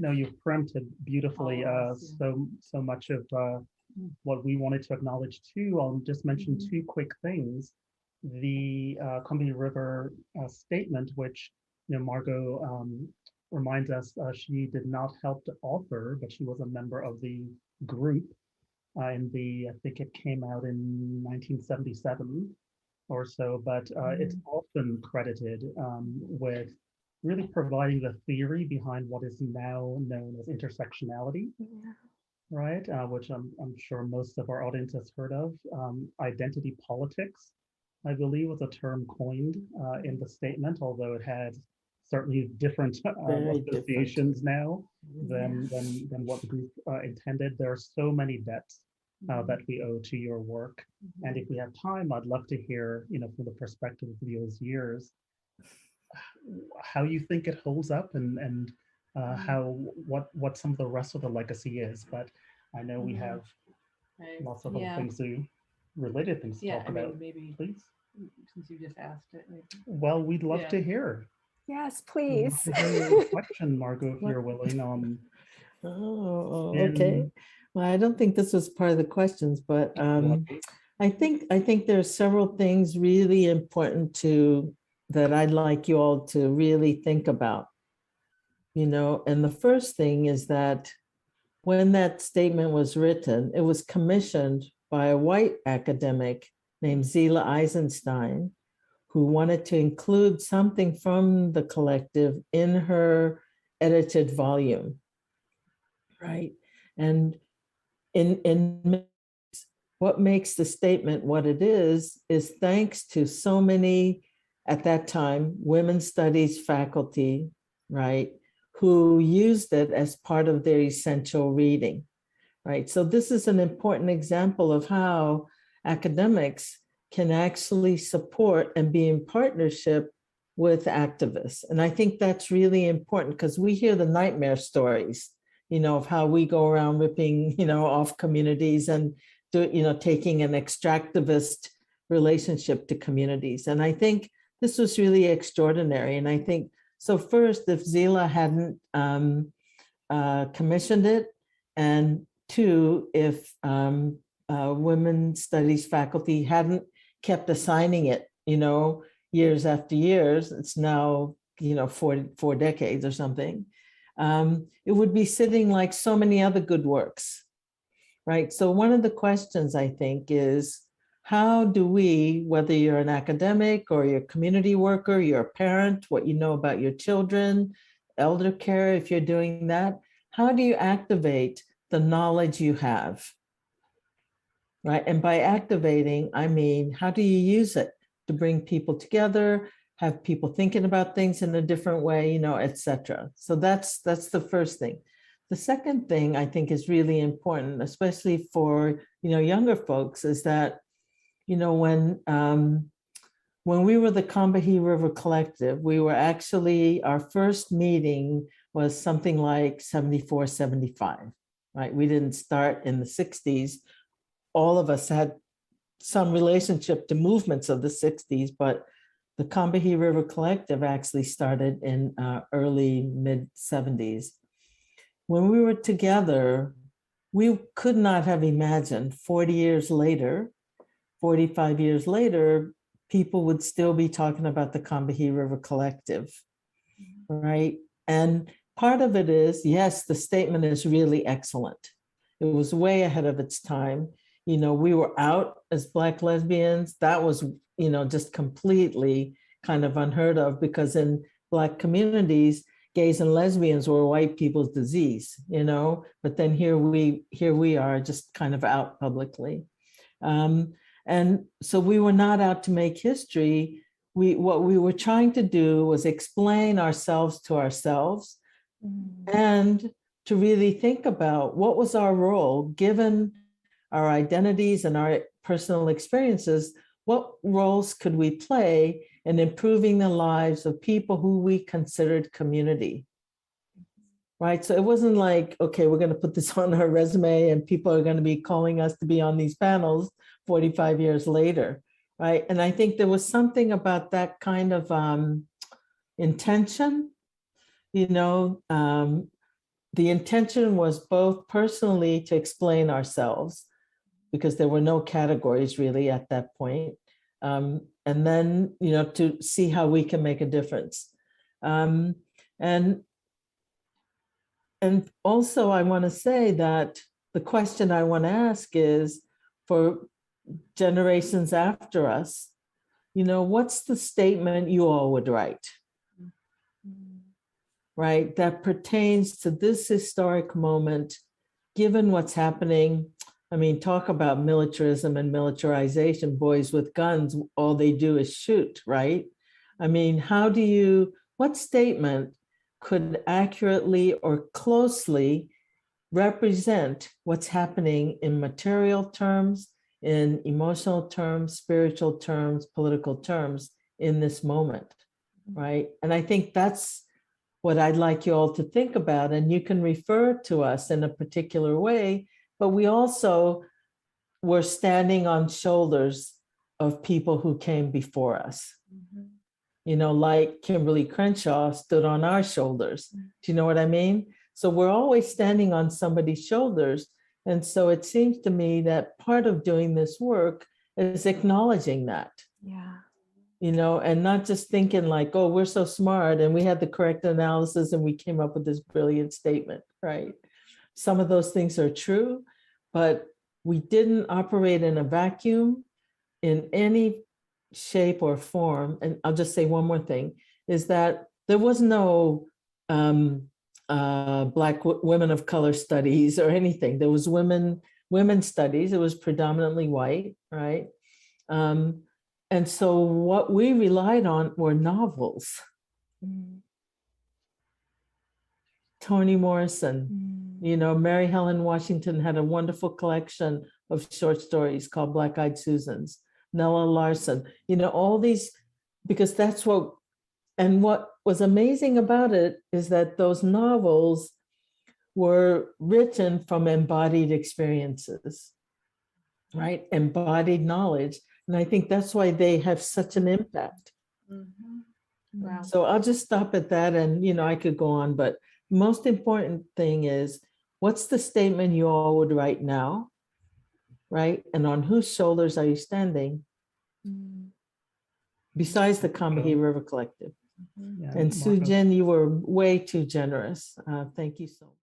No, you've preempted beautifully so much of what we wanted to acknowledge too. I'll just mention two quick things. The Combahee River statement, which Margo reminds us she did not help to author, but she was a member of the group I think it came out in 1977 or so, but it's often credited with really providing the theory behind what is now known as intersectionality, right? Which I'm sure most of our audience has heard of. Identity politics, I believe, was a term coined in the statement, although it had certainly different associations now than what the group intended. There are so many debts that we owe to your work. And if we have time, I'd love to hear, from the perspective of those years, how you think it holds up and what some of the rest of the legacy is. But I know we have lots of other things related things to talk about. Maybe please, since you just asked it. Maybe. Well, we'd love to hear. Yes, please. We'd love to hear your question, Margo, if you're willing. Okay. Well, I don't think this was part of the questions, but I think there's several things really important that I'd like you all to really think about. And the first thing is that when that statement was written, it was commissioned by a white academic named Zila Eisenstein, who wanted to include something from the collective in her edited volume, right? And in what makes the statement what it is thanks to so many, at that time, women's studies faculty, right, who used it as part of their essential reading, right? So this is an important example of how academics can actually support and be in partnership with activists. And I think that's really important because we hear the nightmare stories, of how we go around ripping, off communities and taking an extractivist relationship to communities. And I think this was really extraordinary. And I think, so first, if Zila hadn't commissioned it, and two, if women's studies faculty hadn't kept assigning it, years after years, it's now, 4 decades or something, it would be sitting like so many other good works, right? So one of the questions I think is, how do we, whether you're an academic or you're a community worker, you're a parent, what you know about your children, elder care, if you're doing that, how do you activate the knowledge you have, right? And by activating, I mean, how do you use it to bring people together, have people thinking about things in a different way, et cetera. So that's the first thing. The second thing I think is really important, especially for, younger folks, is that, when we were the Combahee River Collective, we were actually, our first meeting was something like 74, 75, right? We didn't start in the 60s. All of us had some relationship to movements of the 60s, but the Combahee River Collective actually started in early mid-70s. When we were together, we could not have imagined 40 years later, 45 years later, people would still be talking about the Combahee River Collective, right? And part of it is, yes, the statement is really excellent. It was way ahead of its time. We were out as Black lesbians. That was, just completely kind of unheard of, because in Black communities, gays and lesbians were white people's disease, but then here we are just kind of out publicly. And so we were not out to make history. What we were trying to do was explain ourselves to ourselves and to really think about what was our role, given our identities and our personal experiences, what roles could we play in improving the lives of people who we considered community, right? So it wasn't like, okay, we're going to put this on our resume and people are going to be calling us to be on these panels 45 years later, right? And I think there was something about that kind of intention, the intention was both personally to explain ourselves, because there were no categories really at that point. And then, to see how we can make a difference. And also I want to say that the question I want to ask is, for generations after us, what's the statement you all would write, right, that pertains to this historic moment, given what's happening? I mean, talk about militarism and militarization. Boys with guns, all they do is shoot, right? I mean, what statement could accurately or closely represent what's happening in material terms, in emotional terms, spiritual terms, political terms in this moment, right? And I think that's what I'd like you all to think about. And you can refer to us in a particular way, but we also were standing on shoulders of people who came before us. Like Kimberly Crenshaw stood on our shoulders. Do you know what I mean? So we're always standing on somebody's shoulders. And so it seems to me that part of doing this work is acknowledging that. Yeah. And not just thinking like, oh, we're so smart and we had the correct analysis and we came up with this brilliant statement, right? Some of those things are true, but we didn't operate in a vacuum in any shape or form. And I'll just say one more thing, is that there was no Black women of color studies or anything. There was women studies. It was predominantly white, right? And so what we relied on were novels. Toni Morrison, Mary Helen Washington had a wonderful collection of short stories called Black-Eyed Susans. Nella Larson, all these, because that's what was amazing about it is that those novels were written from embodied experiences, right? Embodied knowledge. And I think that's why they have such an impact. Wow. So I'll just stop at that. And, I could go on, but the most important thing is, what's the statement you all would write now, right? And on whose shoulders are you standing? Besides the Combahee River Collective. Yeah, And Margo. Sujin, you were way too generous. Thank you so much.